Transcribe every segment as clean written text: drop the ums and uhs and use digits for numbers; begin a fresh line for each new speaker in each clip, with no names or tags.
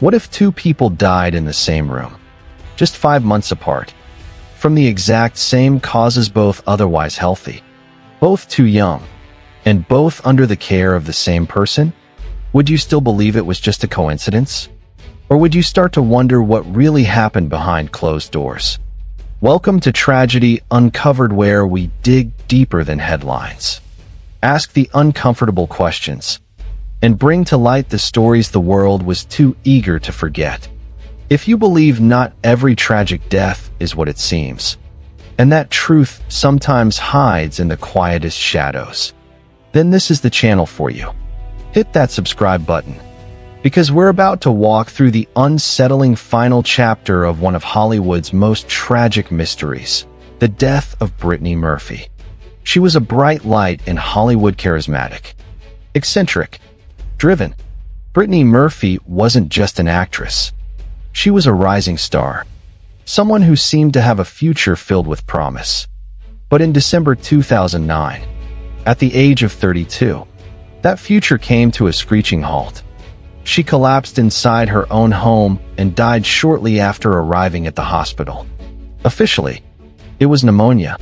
What if two people died in the same room, just 5 months apart, from the exact same causes, both otherwise healthy, both too young, and both under the care of the same person? Would you still believe it was just a coincidence? Or would you start to wonder what really happened behind closed doors? Welcome to Tragedy Uncovered, where we dig deeper than headlines, ask the uncomfortable questions, and bring to light the stories the world was too eager to forget. If you believe not every tragic death is what it seems, and that truth sometimes hides in the quietest shadows, then this is the channel for you. Hit that subscribe button, because we're about to walk through the unsettling final chapter of one of Hollywood's most tragic mysteries, the death of Brittany Murphy. She was a bright light in Hollywood, charismatic, eccentric, driven. Brittany Murphy wasn't just an actress. She was a rising star, someone who seemed to have a future filled with promise. But in December 2009, at the age of 32, that future came to a screeching halt. She collapsed inside her own home and died shortly after arriving at the hospital. Officially, it was pneumonia,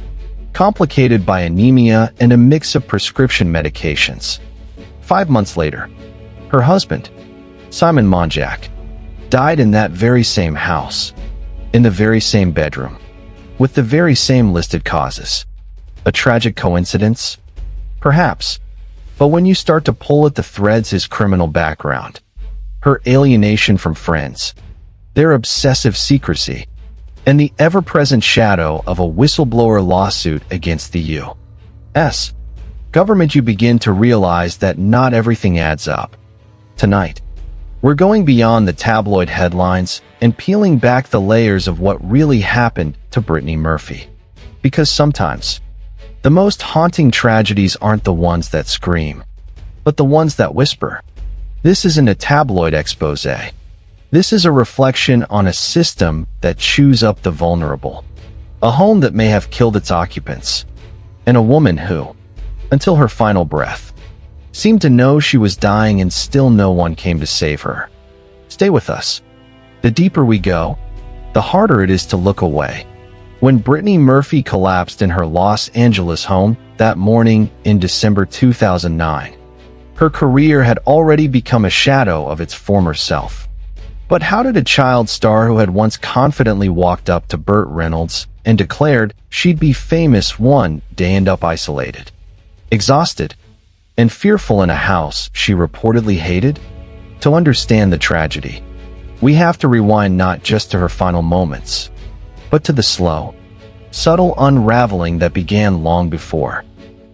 complicated by anemia and a mix of prescription medications. 5 months later, her husband, Simon Monjack, died in that very same house, in the very same bedroom, with the very same listed causes. A tragic coincidence? Perhaps. But when you start to pull at the threads, his criminal background, her alienation from friends, their obsessive secrecy, and the ever-present shadow of a whistleblower lawsuit against the U.S. government, you begin to realize that not everything adds up. Tonight, we're going beyond the tabloid headlines and peeling back the layers of what really happened to Brittany Murphy. Because sometimes, the most haunting tragedies aren't the ones that scream, but the ones that whisper. This isn't a tabloid exposé. This is a reflection on a system that chews up the vulnerable, a home that may have killed its occupants, and a woman who, until her final breath, seemed to know she was dying and still no one came to save her. Stay with us. The deeper we go, the harder it is to look away. When Brittany Murphy collapsed in her Los Angeles home that morning in December 2009, her career had already become a shadow of its former self. But how did a child star who had once confidently walked up to Burt Reynolds and declared she'd be famous one day end up isolated, exhausted, and fearful in a house she reportedly hated? To understand the tragedy, we have to rewind not just to her final moments, but to the slow, subtle unraveling that began long before.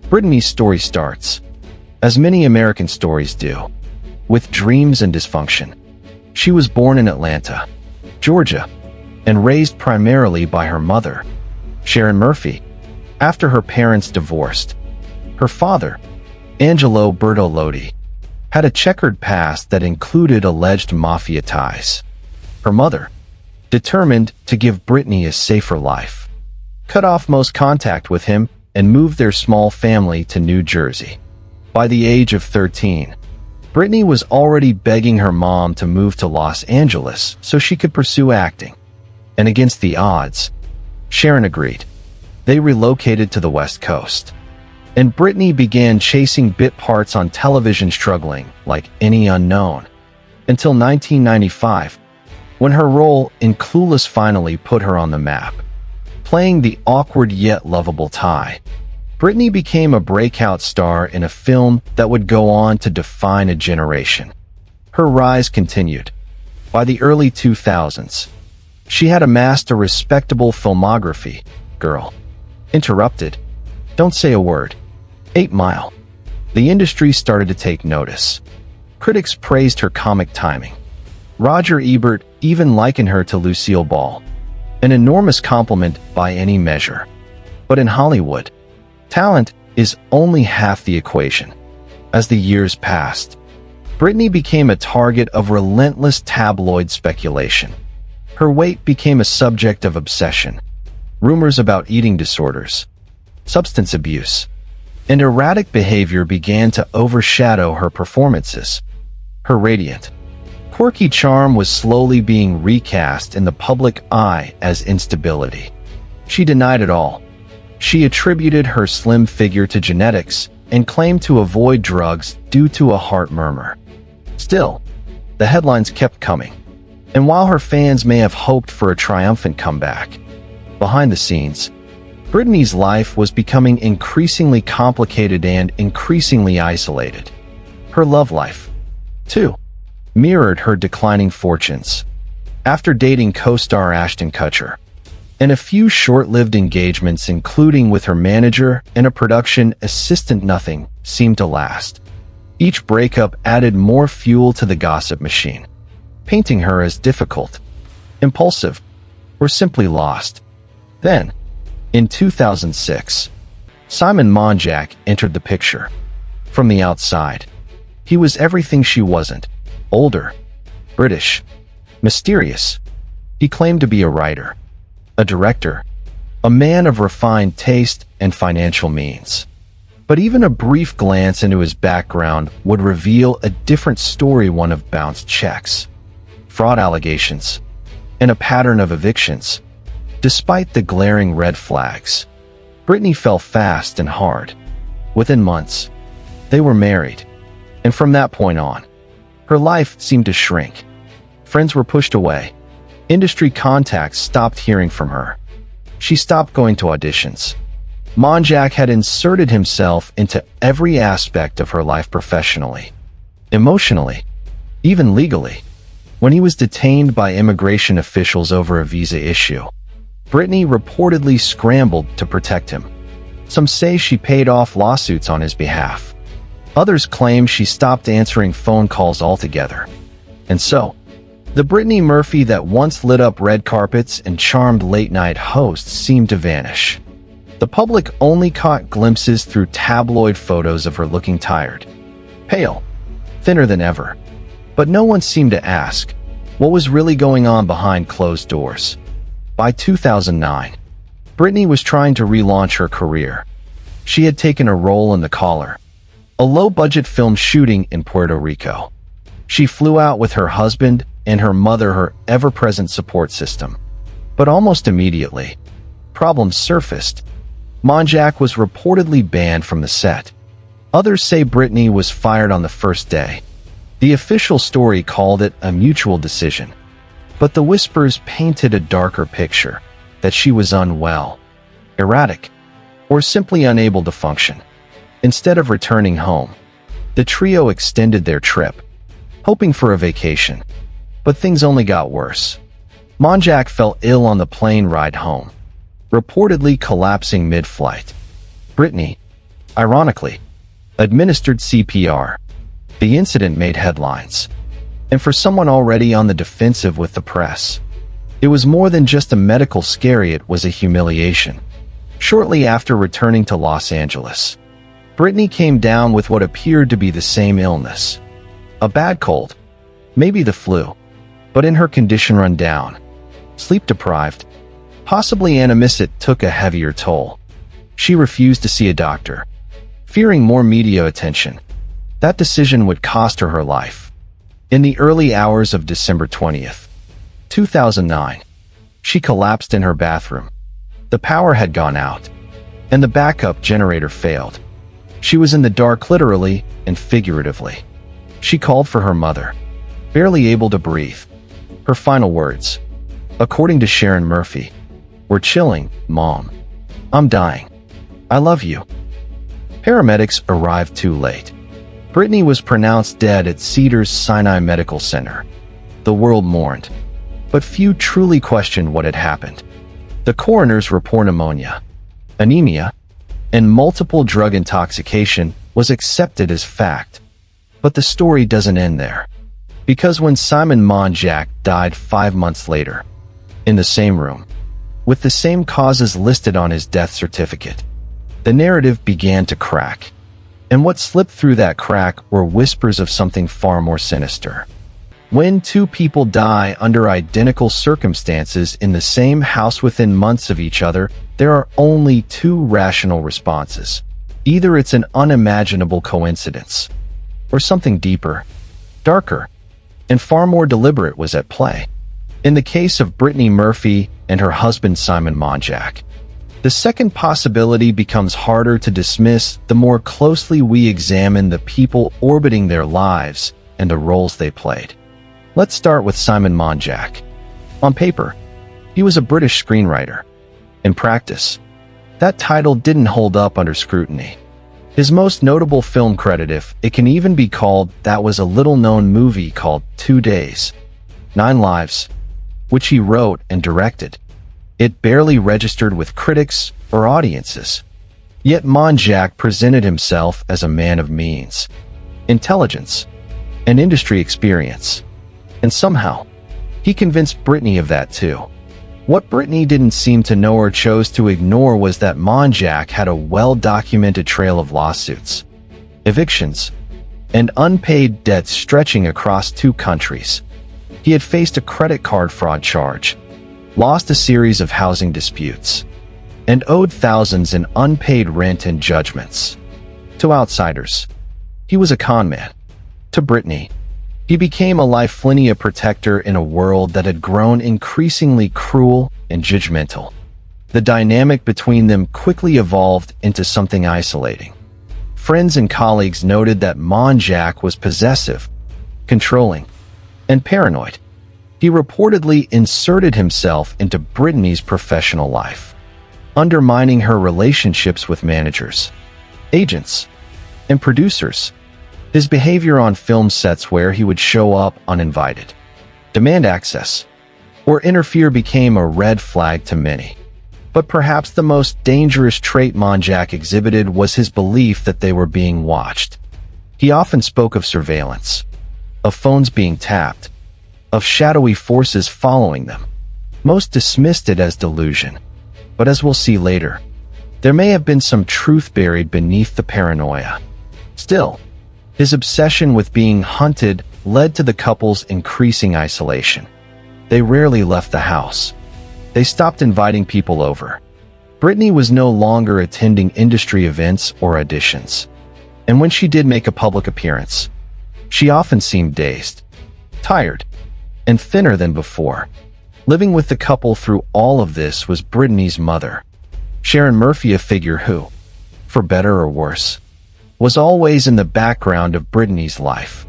Brittany's story starts, as many American stories do, with dreams and dysfunction. She was born in Atlanta, Georgia, and raised primarily by her mother, Sharon Murphy, after her parents divorced. Her father, Angelo Bertolotti, had a checkered past that included alleged mafia ties. Her mother, determined to give Brittany a safer life, cut off most contact with him and moved their small family to New Jersey. By the age of 13, Brittany was already begging her mom to move to Los Angeles so she could pursue acting. And against the odds, Sharon agreed. They relocated to the West Coast, and Brittany began chasing bit parts on television, struggling like any unknown, until 1995, when her role in Clueless finally put her on the map. Playing the awkward yet lovable Ty, Brittany became a breakout star in a film that would go on to define a generation. Her rise continued. By the early 2000s, she had amassed a respectable filmography. Girl. Interrupted. Don't say a word. 8 Mile. The industry started to take notice. Critics praised her comic timing. Roger Ebert even likened her to Lucille Ball, an enormous compliment by any measure. But in Hollywood, talent is only half the equation. As the years passed, Brittany became a target of relentless tabloid speculation. Her weight became a subject of obsession. Rumors about eating disorders, substance abuse, and erratic behavior began to overshadow her performances. Her radiant, quirky charm was slowly being recast in the public eye as instability. She denied it all. She attributed her slim figure to genetics and claimed to avoid drugs due to a heart murmur. Still, the headlines kept coming. And while her fans may have hoped for a triumphant comeback, behind the scenes, Brittany's life was becoming increasingly complicated and increasingly isolated. Her love life, too, mirrored her declining fortunes. After dating co-star Ashton Kutcher, and a few short-lived engagements including with her manager and a production assistant, nothing seemed to last. Each breakup added more fuel to the gossip machine, painting her as difficult, impulsive, or simply lost. Then, in 2006, Simon Monjack entered the picture. From the outside, he was everything she wasn't: older, British, mysterious. He claimed to be a writer, a director, a man of refined taste and financial means. But even a brief glance into his background would reveal a different story, one of bounced checks, fraud allegations, and a pattern of evictions. Despite the glaring red flags, Brittany fell fast and hard. Within months, they were married, and from that point on, her life seemed to shrink. Friends were pushed away. Industry contacts stopped hearing from her. She stopped going to auditions. Monjack had inserted himself into every aspect of her life professionally, emotionally, even legally. When he was detained by immigration officials over a visa issue, Brittany reportedly scrambled to protect him. Some say she paid off lawsuits on his behalf. Others claim she stopped answering phone calls altogether. And so, the Brittany Murphy that once lit up red carpets and charmed late-night hosts seemed to vanish. The public only caught glimpses through tabloid photos of her looking tired, pale, thinner than ever. But no one seemed to ask what was really going on behind closed doors. By 2009, Brittany was trying to relaunch her career. She had taken a role in The Caller, a low-budget film shooting in Puerto Rico. She flew out with her husband and her mother, her ever-present support system. But almost immediately, problems surfaced. Monjack was reportedly banned from the set. Others say Brittany was fired on the first day. The official story called it a mutual decision. But the whispers painted a darker picture, that she was unwell, erratic, or simply unable to function. Instead of returning home, the trio extended their trip, hoping for a vacation. But things only got worse. Monjack fell ill on the plane ride home, reportedly collapsing mid-flight. Brittany, ironically, administered CPR. The incident made headlines. And for someone already on the defensive with the press, it was more than just a medical scare, it was a humiliation. Shortly after returning to Los Angeles, Brittany came down with what appeared to be the same illness. A bad cold, maybe the flu, but in her condition run down, sleep-deprived, possibly anemia, it took a heavier toll. She refused to see a doctor, fearing more media attention. That decision would cost her her life. In the early hours of December 20th, 2009, she collapsed in her bathroom. The power had gone out, and the backup generator failed. She was in the dark literally and figuratively. She called for her mother, barely able to breathe. Her final words, according to Sharon Murphy, were chilling: "Mom, I'm dying. I love you." Paramedics arrived too late. Brittany was pronounced dead at Cedars-Sinai Medical Center. The world mourned, but few truly questioned what had happened. The coroner's report, pneumonia, anemia, and multiple drug intoxication, was accepted as fact. But the story doesn't end there. Because when Simon Monjack died 5 months later, in the same room, with the same causes listed on his death certificate, the narrative began to crack. And what slipped through that crack were whispers of something far more sinister. When two people die under identical circumstances in the same house within months of each other, there are only two rational responses. Either it's an unimaginable coincidence, or something deeper, darker, and far more deliberate was at play. In the case of Brittany Murphy and her husband Simon Monjack, the second possibility becomes harder to dismiss the more closely we examine the people orbiting their lives and the roles they played. Let's start with Simon Monjack. On paper, he was a British screenwriter. In practice, that title didn't hold up under scrutiny. His most notable film credit, if it can even be called that, was a little-known movie called 2 Days, 9 Lives, which he wrote and directed. It barely registered with critics or audiences. Yet Monjack presented himself as a man of means, intelligence, and industry experience. And somehow, he convinced Brittany of that too. What Brittany didn't seem to know or chose to ignore was that Monjack had a well-documented trail of lawsuits, evictions, and unpaid debts stretching across 2 countries. He had faced a credit card fraud charge, lost a series of housing disputes, and owed thousands in unpaid rent and judgments. To outsiders, he was a con man. To Brittany, he became a lifeline protector in a world that had grown increasingly cruel and judgmental. The dynamic between them quickly evolved into something isolating. Friends and colleagues noted that Monjack was possessive, controlling, and paranoid. He reportedly inserted himself into Brittany's professional life, undermining her relationships with managers, agents, and producers. His behavior on film sets, where he would show up uninvited, demand access, or interfere, became a red flag to many. But perhaps the most dangerous trait Monjack exhibited was his belief that they were being watched. He often spoke of surveillance, of phones being tapped, of shadowy forces following them. Most dismissed it as delusion. But as we'll see later, there may have been some truth buried beneath the paranoia. Still, his obsession with being hunted led to the couple's increasing isolation. They rarely left the house. They stopped inviting people over. Brittany was no longer attending industry events or auditions. And when she did make a public appearance, she often seemed dazed, tired, and thinner than before. Living with the couple through all of this was Brittany's mother, Sharon Murphy, a figure who, for better or worse, was always in the background of Brittany's life.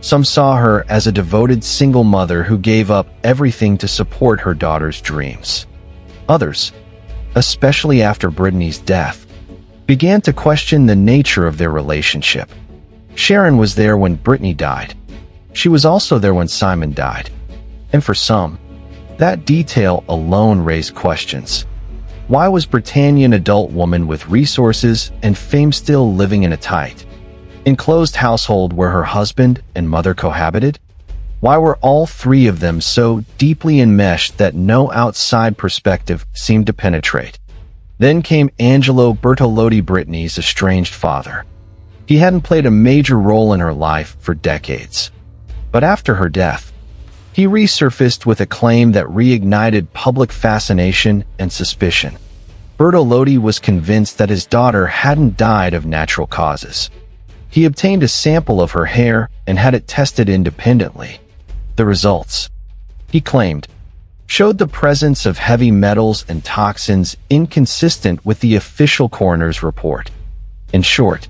Some saw her as a devoted single mother who gave up everything to support her daughter's dreams. Others, especially after Brittany's death, began to question the nature of their relationship. Sharon was there when Brittany died. She was also there when Simon died. And for some, that detail alone raised questions. Why was Brittany, an adult woman with resources and fame, still living in a tight, enclosed household where her husband and mother cohabited? Why were all 3 of them so deeply enmeshed that no outside perspective seemed to penetrate? Then came Angelo Bertolotti, Brittany's estranged father. He hadn't played a major role in her life for decades. But after her death, he resurfaced with a claim that reignited public fascination and suspicion. Bertolotti was convinced that his daughter hadn't died of natural causes. He obtained a sample of her hair and had it tested independently. The results, he claimed, showed the presence of heavy metals and toxins inconsistent with the official coroner's report. In short,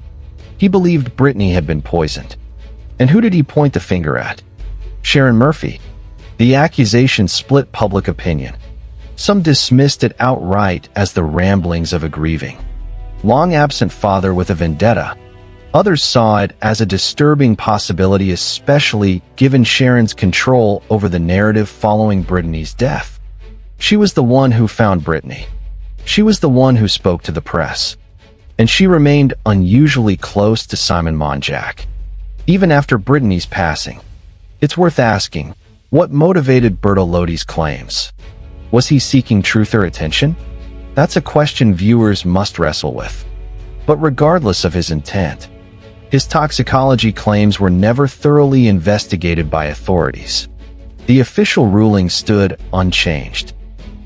he believed Brittany had been poisoned. And who did he point the finger at? Sharon Murphy. The accusation split public opinion. Some dismissed it outright as the ramblings of a grieving, long-absent father with a vendetta. Others saw it as a disturbing possibility, especially given Sharon's control over the narrative following Brittany's death. She was the one who found Brittany. She was the one who spoke to the press. And she remained unusually close to Simon Monjack, even after Brittany's passing. It's worth asking, what motivated Bertolotti's claims? Was he seeking truth or attention? That's a question viewers must wrestle with. But regardless of his intent, his toxicology claims were never thoroughly investigated by authorities. The official ruling stood unchanged.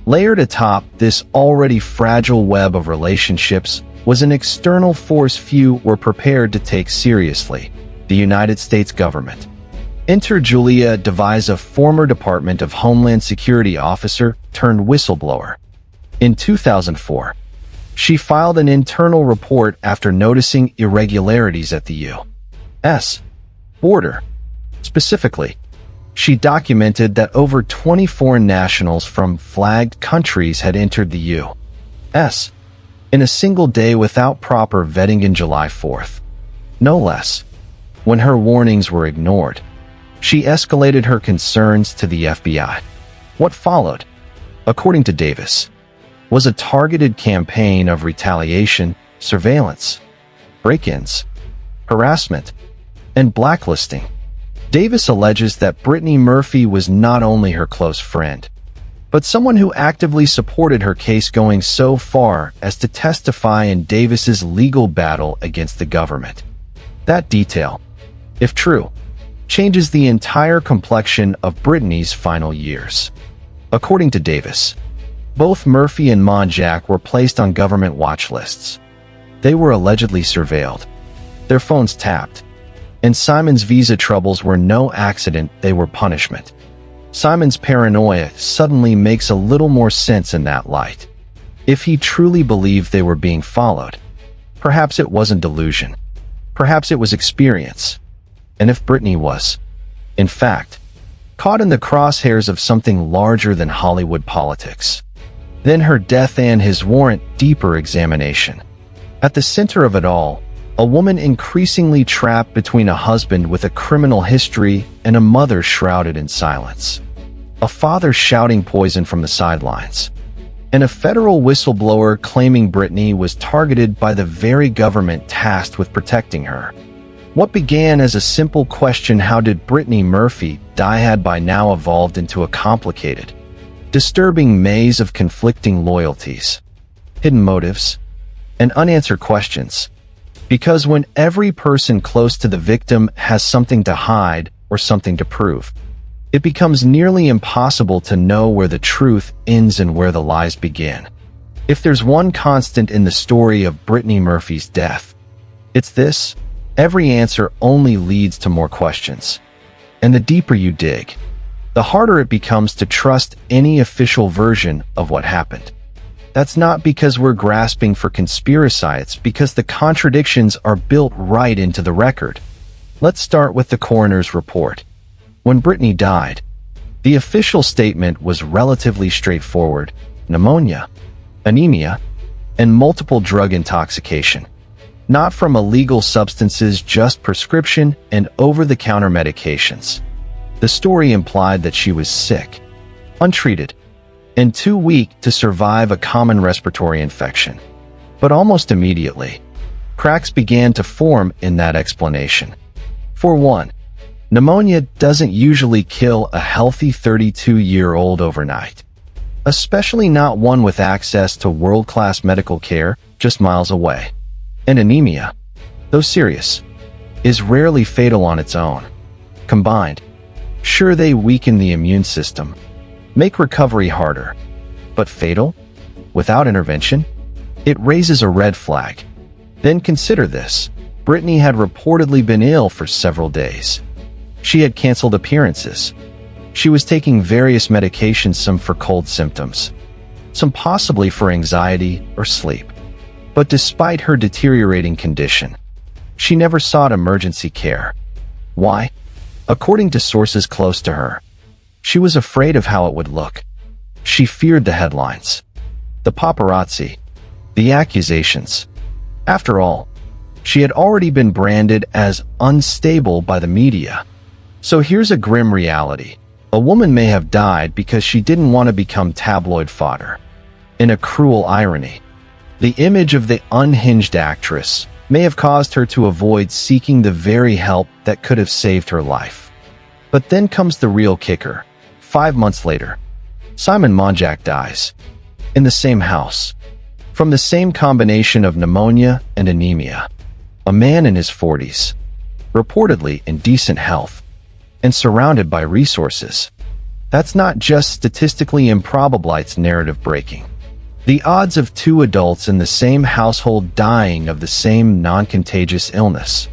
Layered atop this already fragile web of relationships was an external force few were prepared to take seriously: the United States government. Enter Julia Devise, a former Department of Homeland Security officer turned whistleblower. In 2004, she filed an internal report after noticing irregularities at the U.S. border. Specifically, she documented that over 20 foreign nationals from flagged countries had entered the U.S. in a single day without proper vetting in July 4th. No less. When her warnings were ignored, she escalated her concerns to the FBI. What followed, according to Davis, was a targeted campaign of retaliation, surveillance, break-ins, harassment, and blacklisting. Davis alleges that Brittany Murphy was not only her close friend, but someone who actively supported her case, going so far as to testify in Davis's legal battle against the government. That detail, if true, changes the entire complexion of Brittany's final years. According to Davis, both Murphy and Monjack were placed on government watch lists. They were allegedly surveilled, their phones tapped, and Simon's visa troubles were no accident, they were punishment. Simon's paranoia suddenly makes a little more sense in that light. If he truly believed they were being followed, perhaps it wasn't delusion. Perhaps it was experience. And if Brittany was, in fact, caught in the crosshairs of something larger than Hollywood politics, then her death and his warrant deeper examination. At the center of it all, a woman increasingly trapped between a husband with a criminal history and a mother shrouded in silence. A father shouting poison from the sidelines. And a federal whistleblower claiming Brittany was targeted by the very government tasked with protecting her. What began as a simple question, how did Brittany Murphy die, had by now evolved into a complicated, disturbing maze of conflicting loyalties, hidden motives, and unanswered questions. Because when every person close to the victim has something to hide or something to prove, it becomes nearly impossible to know where the truth ends and where the lies begin. If there's one constant in the story of Brittany Murphy's death, it's this: every answer only leads to more questions. And the deeper you dig, the harder it becomes to trust any official version of what happened. That's not because we're grasping for conspiracy, it's because the contradictions are built right into the record. Let's start with the coroner's report. When Brittany died, the official statement was relatively straightforward: pneumonia, anemia, and multiple drug intoxication. Not from illegal substances, just prescription and over-the-counter medications. The story implied that she was sick, untreated, and too weak to survive a common respiratory infection. But almost immediately, cracks began to form in that explanation. For one, pneumonia doesn't usually kill a healthy 32-year-old overnight, especially not one with access to world-class medical care just miles away. And anemia, though serious, is rarely fatal on its own. Combined, sure, they weaken the immune system, make recovery harder, but fatal? Without intervention? It raises a red flag. Then consider this: Brittany had reportedly been ill for several days. She had canceled appearances. She was taking various medications, some for cold symptoms, some possibly for anxiety or sleep. But despite her deteriorating condition, she never sought emergency care. Why? According to sources close to her, she was afraid of how it would look. She feared the headlines, the paparazzi, the accusations. After all, she had already been branded as unstable by the media. So here's a grim reality. A woman may have died because she didn't want to become tabloid fodder. In a cruel irony, the image of the unhinged actress may have caused her to avoid seeking the very help that could have saved her life. But then comes the real kicker. 5 months later, Simon Monjack dies. In the same house. From the same combination of pneumonia and anemia. A man in his 40s, reportedly in decent health, and surrounded by resources. That's not just statistically improbable, it's narrative breaking. The odds of two adults in the same household dying of the same non-contagious illness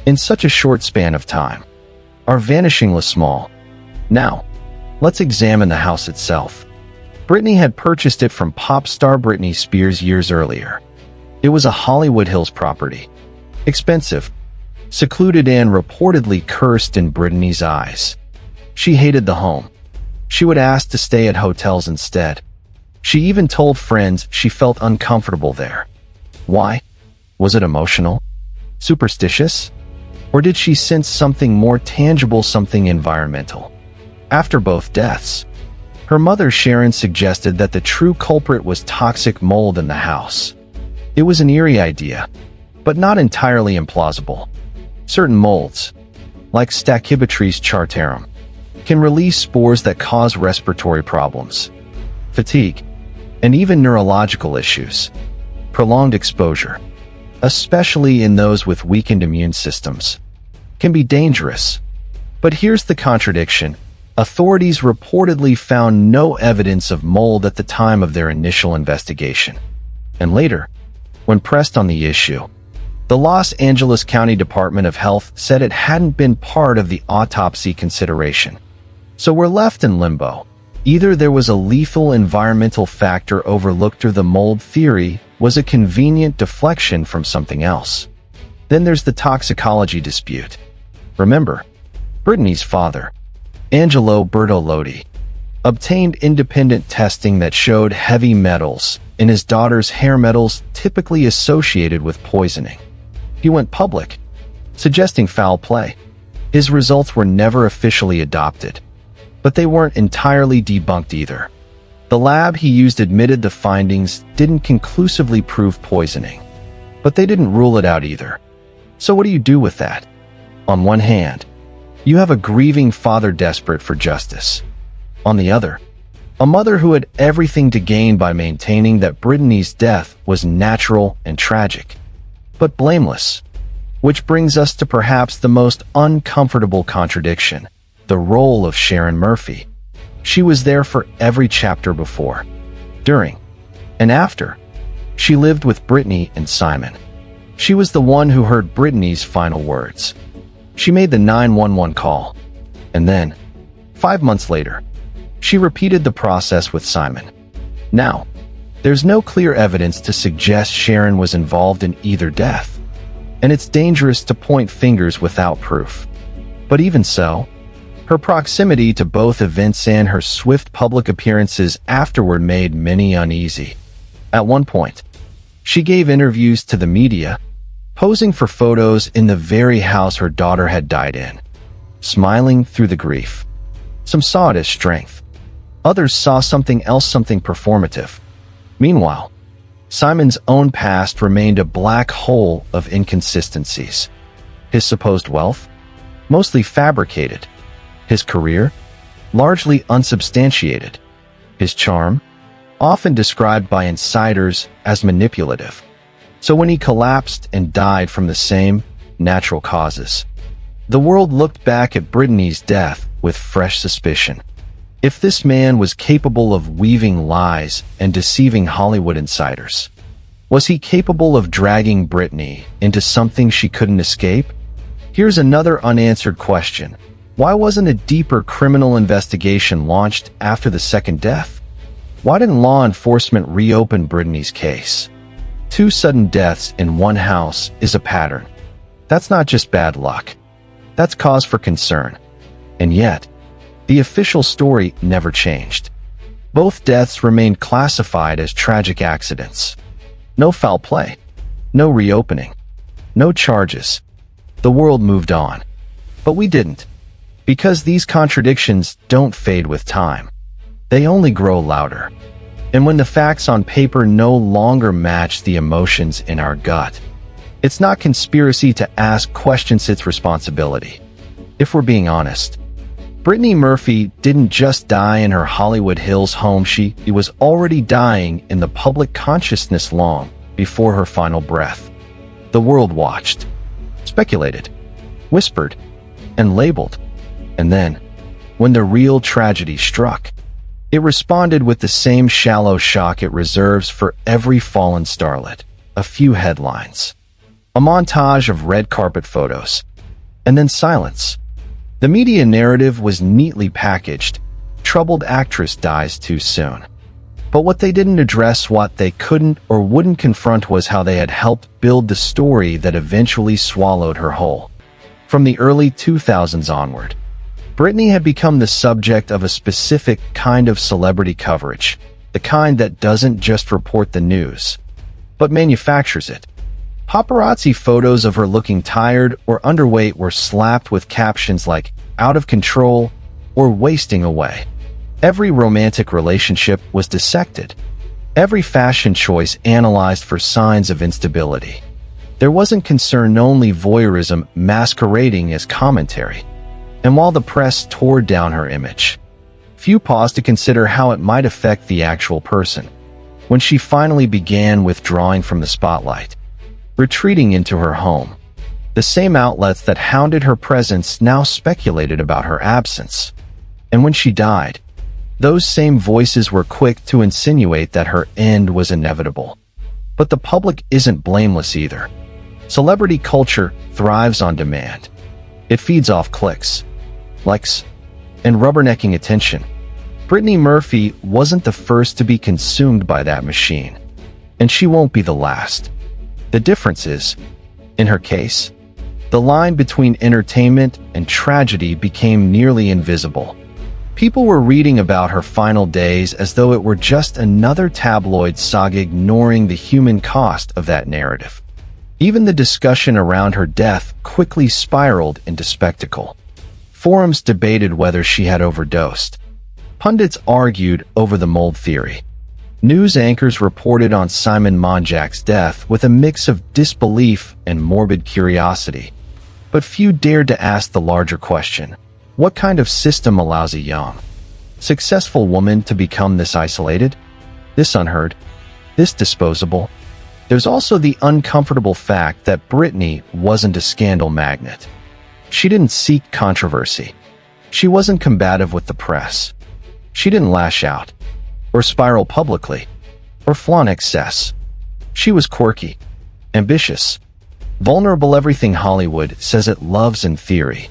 in such a short span of time are vanishingly small. Now, let's examine the house itself. Brittany had purchased it from pop star Britney Spears years earlier. It was a Hollywood Hills property. Expensive, secluded, and reportedly cursed in Brittany's eyes. She hated the home. She would ask to stay at hotels instead. She even told friends she felt uncomfortable there. Why? Was it emotional? Superstitious? Or did she sense something more tangible, something environmental? After both deaths, her mother Sharon suggested that the true culprit was toxic mold in the house. It was an eerie idea, but not entirely implausible. Certain molds, like Stachybotrys chartarum, can release spores that cause respiratory problems, fatigue, and even neurological issues. Prolonged exposure, especially in those with weakened immune systems, can be dangerous. But here's the contradiction. Authorities reportedly found no evidence of mold at the time of their initial investigation. And later, when pressed on the issue, the Los Angeles County Department of Health said it hadn't been part of the autopsy consideration. So we're left in limbo. Either there was a lethal environmental factor overlooked, or the mold theory was a convenient deflection from something else. Then there's the toxicology dispute. Remember, Brittany's father, Angelo Bertolotti, obtained independent testing that showed heavy metals in his daughter's hair, metals typically associated with poisoning. He went public, suggesting foul play. His results were never officially adopted, but they weren't entirely debunked either. The lab he used admitted the findings didn't conclusively prove poisoning, but they didn't rule it out either. So what do you do with that? On one hand, you have a grieving father desperate for justice. On the other, a mother who had everything to gain by maintaining that Brittany's death was natural and tragic, but blameless. Which brings us to perhaps the most uncomfortable contradiction: the role of Sharon Murphy. She was there for every chapter before, during, and after. She lived with Brittany and Simon. She was the one who heard Brittany's final words. She made the 911 call. And then, 5 months later, she repeated the process with Simon. Now, there's no clear evidence to suggest Sharon was involved in either death, and it's dangerous to point fingers without proof. But even so, her proximity to both events and her swift public appearances afterward made many uneasy. At one point, she gave interviews to the media, posing for photos in the very house her daughter had died in, smiling through the grief. Some saw it as strength. Others saw something else, something performative. Meanwhile, Simon's own past remained a black hole of inconsistencies. His supposed wealth? Mostly fabricated. His career? Largely unsubstantiated. His charm? Often described by insiders as manipulative. So when he collapsed and died from the same natural causes, the world looked back at Brittany's death with fresh suspicion. If this man was capable of weaving lies and deceiving Hollywood insiders, was he capable of dragging Brittany into something she couldn't escape? Here's another unanswered question. Why wasn't a deeper criminal investigation launched after the second death? Why didn't law enforcement reopen Brittany's case? 2 sudden deaths in one house is a pattern. That's not just bad luck. That's cause for concern. And yet, the official story never changed. Both deaths remained classified as tragic accidents. No foul play. No reopening. No charges. The world moved on. But we didn't. Because these contradictions don't fade with time. They only grow louder. And when the facts on paper no longer match the emotions in our gut, it's not conspiracy to ask questions, it's responsibility. If we're being honest, Brittany Murphy didn't just die in her Hollywood Hills home, she was already dying in the public consciousness long before her final breath. The world watched, speculated, whispered, and labeled. And then, when the real tragedy struck, it responded with the same shallow shock it reserves for every fallen starlet. A few headlines, a montage of red carpet photos, and then silence. The media narrative was neatly packaged. Troubled actress dies too soon. But what they didn't address, what they couldn't or wouldn't confront, was how they had helped build the story that eventually swallowed her whole. From the early 2000s onward, Brittany had become the subject of a specific kind of celebrity coverage, the kind that doesn't just report the news, but manufactures it. Paparazzi photos of her looking tired or underweight were slapped with captions like "out of control" or "wasting away." Every romantic relationship was dissected. Every fashion choice analyzed for signs of instability. There wasn't concern, only voyeurism masquerading as commentary. And while the press tore down her image, few paused to consider how it might affect the actual person. When she finally began withdrawing from the spotlight, retreating into her home, the same outlets that hounded her presence now speculated about her absence. And when she died, those same voices were quick to insinuate that her end was inevitable. But the public isn't blameless either. Celebrity culture thrives on demand. It feeds off clicks, likes, and rubbernecking attention. Brittany Murphy wasn't the first to be consumed by that machine, and she won't be the last. The difference is, in her case, the line between entertainment and tragedy became nearly invisible. People were reading about her final days as though it were just another tabloid saga, ignoring the human cost of that narrative. Even the discussion around her death quickly spiraled into spectacle. Forums debated whether she had overdosed. Pundits argued over the mold theory. News anchors reported on Simon Monjack's death with a mix of disbelief and morbid curiosity. But few dared to ask the larger question: what kind of system allows a young, successful woman to become this isolated, this unheard, this disposable? There's also the uncomfortable fact that Brittany wasn't a scandal magnet. She didn't seek controversy. She wasn't combative with the press. She didn't lash out, or spiral publicly, or flaunt excess. She was quirky, ambitious, vulnerable, everything Hollywood says it loves in theory,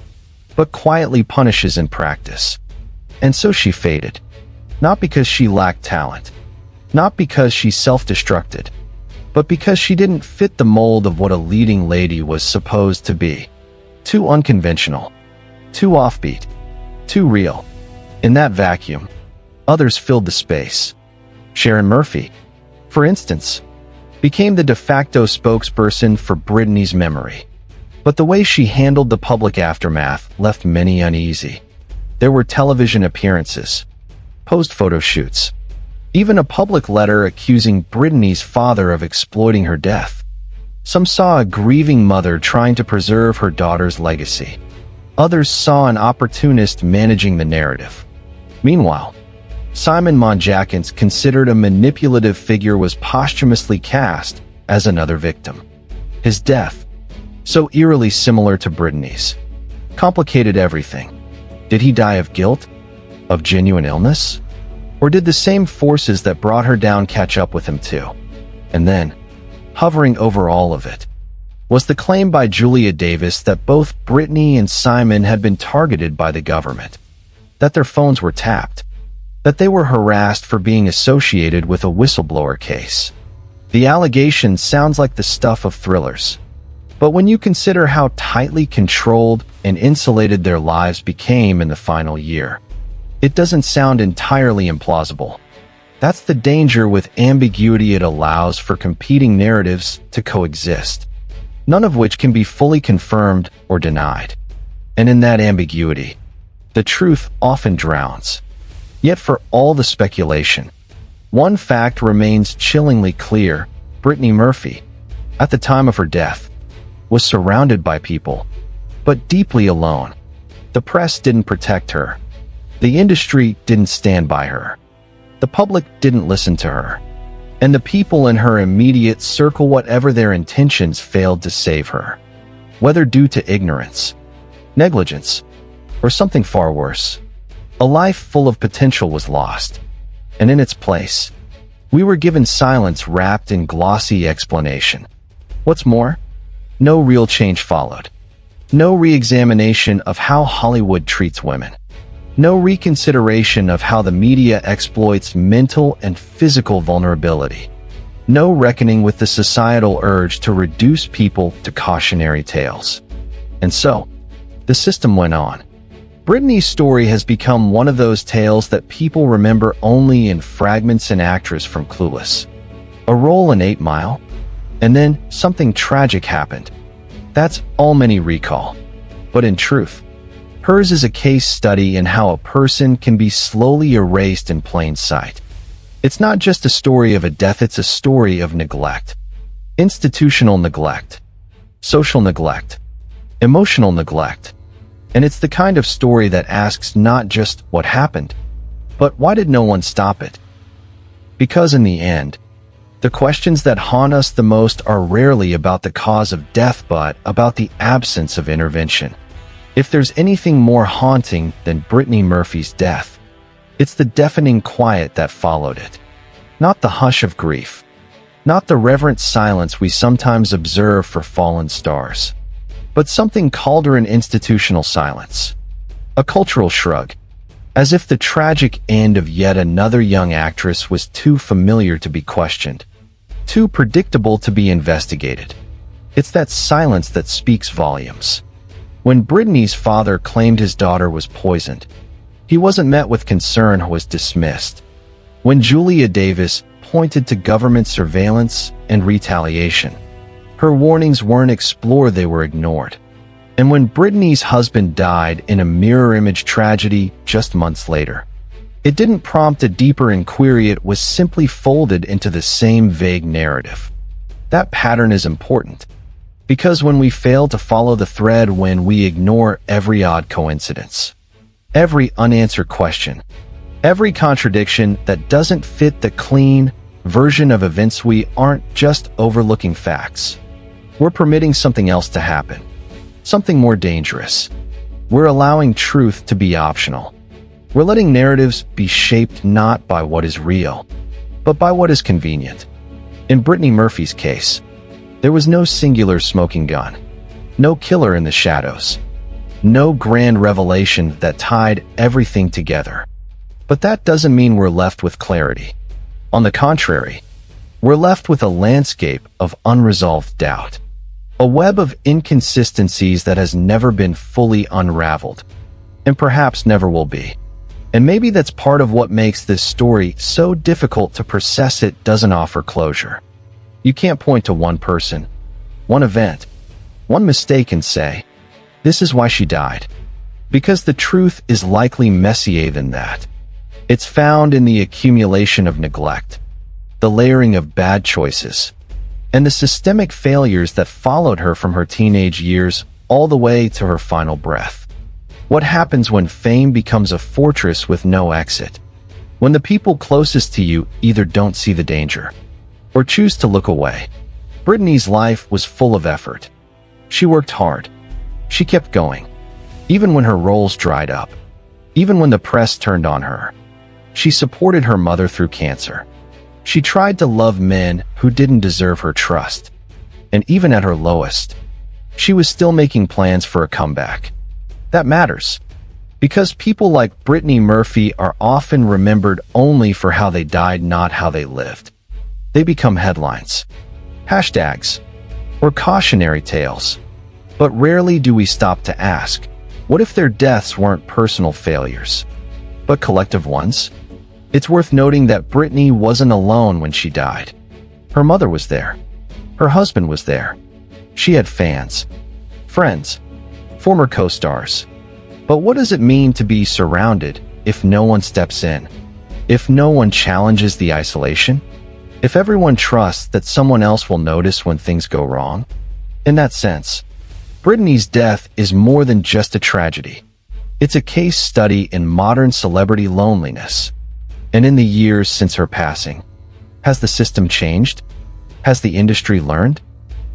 but quietly punishes in practice. And so she faded. Not because she lacked talent, not because she self-destructed, but because she didn't fit the mold of what a leading lady was supposed to be. Too unconventional, too offbeat, too real. In that vacuum, others filled the space. Sharon Murphy, for instance, became the de facto spokesperson for Brittany's memory. But the way she handled the public aftermath left many uneasy. There were television appearances, posed photo shoots, even a public letter accusing Brittany's father of exploiting her death. Some saw a grieving mother trying to preserve her daughter's legacy. Others saw an opportunist managing the narrative. Meanwhile, Simon Monjack, considered a manipulative figure, was posthumously cast as another victim. His death, so eerily similar to Brittany's, complicated everything. Did he die of guilt? Of genuine illness? Or did the same forces that brought her down catch up with him too? And then, hovering over all of it, was the claim by Julia Davis that both Brittany and Simon had been targeted by the government, that their phones were tapped, that they were harassed for being associated with a whistleblower case. The allegation sounds like the stuff of thrillers. But when you consider how tightly controlled and insulated their lives became in the final year, it doesn't sound entirely implausible. That's the danger with ambiguity. It allows for competing narratives to coexist, none of which can be fully confirmed or denied. And in that ambiguity, the truth often drowns. Yet for all the speculation, one fact remains chillingly clear: Brittany Murphy, at the time of her death, was surrounded by people, but deeply alone. The press didn't protect her. The industry didn't stand by her. The public didn't listen to her. And the people in her immediate circle, whatever their intentions, failed to save her. Whether due to ignorance, negligence, or something far worse, a life full of potential was lost. And in its place, we were given silence wrapped in glossy explanation. What's more, no real change followed. No re-examination of how Hollywood treats women. No reconsideration of how the media exploits mental and physical vulnerability. No reckoning with the societal urge to reduce people to cautionary tales. And so, the system went on. Brittany's story has become one of those tales that people remember only in fragments. An actress from Clueless, a role in 8 Mile, and then something tragic happened. That's all many recall. But in truth, hers is a case study in how a person can be slowly erased in plain sight. It's not just a story of a death, it's a story of neglect. Institutional neglect, social neglect, emotional neglect. And it's the kind of story that asks not just what happened, but why did no one stop it? Because in the end, the questions that haunt us the most are rarely about the cause of death, but about the absence of intervention. If there's anything more haunting than Brittany Murphy's death, it's the deafening quiet that followed it. Not the hush of grief, not the reverent silence we sometimes observe for fallen stars, but something calder an institutional silence. A cultural shrug, as if the tragic end of yet another young actress was too familiar to be questioned, too predictable to be investigated. It's that silence that speaks volumes. When Brittany's father claimed his daughter was poisoned, he wasn't met with concern or was dismissed. When Julia Davis pointed to government surveillance and retaliation, her warnings weren't explored, they were ignored. And when Brittany's husband died in a mirror image tragedy just months later, it didn't prompt a deeper inquiry, it was simply folded into the same vague narrative. That pattern is important, because when we fail to follow the thread, when we ignore every odd coincidence, every unanswered question, every contradiction that doesn't fit the clean version of events, we aren't just overlooking facts. We're permitting something else to happen, something more dangerous. We're allowing truth to be optional. We're letting narratives be shaped not by what is real, but by what is convenient. In Brittany Murphy's case, there was no singular smoking gun, no killer in the shadows, no grand revelation that tied everything together. But that doesn't mean we're left with clarity. On the contrary, we're left with a landscape of unresolved doubt, a web of inconsistencies that has never been fully unraveled, and perhaps never will be. And maybe that's part of what makes this story so difficult to process. It doesn't offer closure. You can't point to one person, one event, one mistake and say, this is why she died. Because the truth is likely messier than that. It's found in the accumulation of neglect, the layering of bad choices, and the systemic failures that followed her from her teenage years all the way to her final breath. What happens when fame becomes a fortress with no exit? When the people closest to you either don't see the danger or choose to look away. Brittany's life was full of effort. She worked hard. She kept going. Even when her roles dried up. Even when the press turned on her. She supported her mother through cancer. She tried to love men who didn't deserve her trust. And even at her lowest, she was still making plans for a comeback. That matters, because people like Brittany Murphy are often remembered only for how they died, not how they lived. They become headlines, hashtags, or cautionary tales. But rarely do we stop to ask, what if their deaths weren't personal failures, but collective ones? It's worth noting that Brittany wasn't alone when she died. Her mother was there. Her husband was there. She had fans, friends, former co-stars. But what does it mean to be surrounded if no one steps in? If no one challenges the isolation? If everyone trusts that someone else will notice when things go wrong? In that sense, Brittany's death is more than just a tragedy. It's a case study in modern celebrity loneliness. And in the years since her passing, has the system changed? Has the industry learned?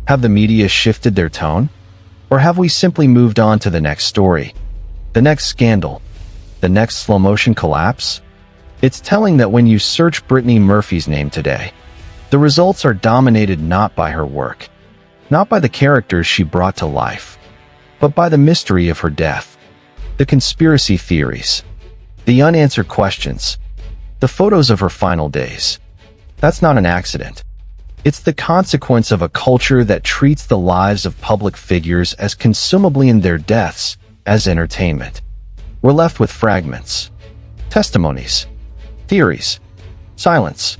Have the media shifted their tone? Or have we simply moved on to the next story, the next scandal, the next slow-motion collapse? It's telling that when you search Brittany Murphy's name today, the results are dominated not by her work, not by the characters she brought to life, but by the mystery of her death, the conspiracy theories, the unanswered questions, the photos of her final days. That's not an accident. It's the consequence of a culture that treats the lives of public figures as consumably and their deaths as entertainment. We're left with fragments, testimonies, theories, silence.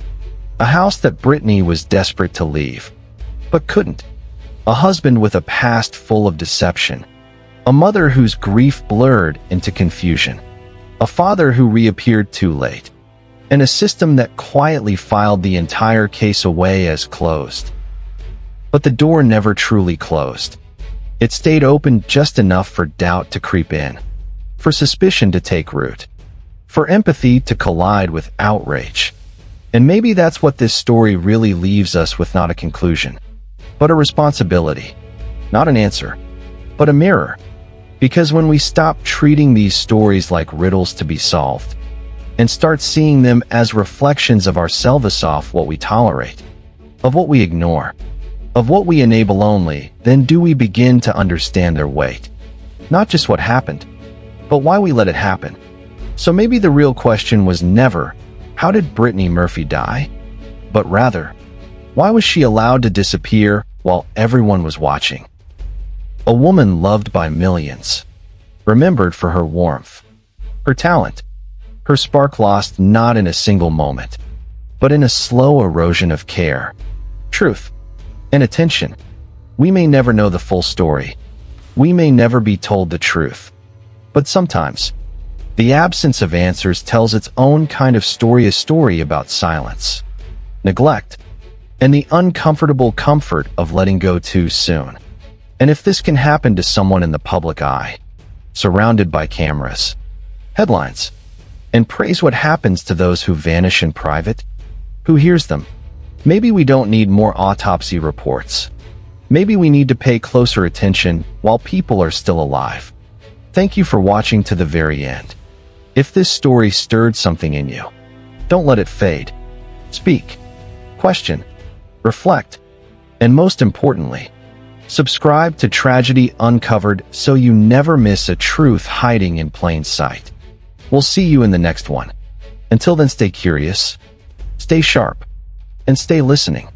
A house that Brittany was desperate to leave, but couldn't. A husband with a past full of deception. A mother whose grief blurred into confusion. A father who reappeared too late. And a system that quietly filed the entire case away as closed. But the door never truly closed. It stayed open just enough for doubt to creep in, for suspicion to take root, for empathy to collide with outrage. And maybe that's what this story really leaves us with: not a conclusion, but a responsibility. Not an answer, but a mirror. Because when we stop treating these stories like riddles to be solved, and start seeing them as reflections of ourselves, of what we tolerate, of what we ignore, of what we enable only, then do we begin to understand their weight. Not just what happened, but why we let it happen. So maybe the real question was never, how did Brittany Murphy die? But rather, why was she allowed to disappear while everyone was watching? A woman loved by millions, remembered for her warmth, her talent, her spark lost not in a single moment, but in a slow erosion of care, truth, and attention. We may never know the full story. We may never be told the truth. But sometimes, the absence of answers tells its own kind of story, a story about silence, neglect, and the uncomfortable comfort of letting go too soon. And if this can happen to someone in the public eye, surrounded by cameras, headlines, and praise, what happens to those who vanish in private? Who hears them? Maybe we don't need more autopsy reports. Maybe we need to pay closer attention while people are still alive. Thank you for watching to the very end. If this story stirred something in you, don't let it fade. Speak, question, reflect, and most importantly, subscribe to Tragedy Uncovered so you never miss a truth hiding in plain sight. We'll see you in the next one. Until then, stay curious, stay sharp, and stay listening.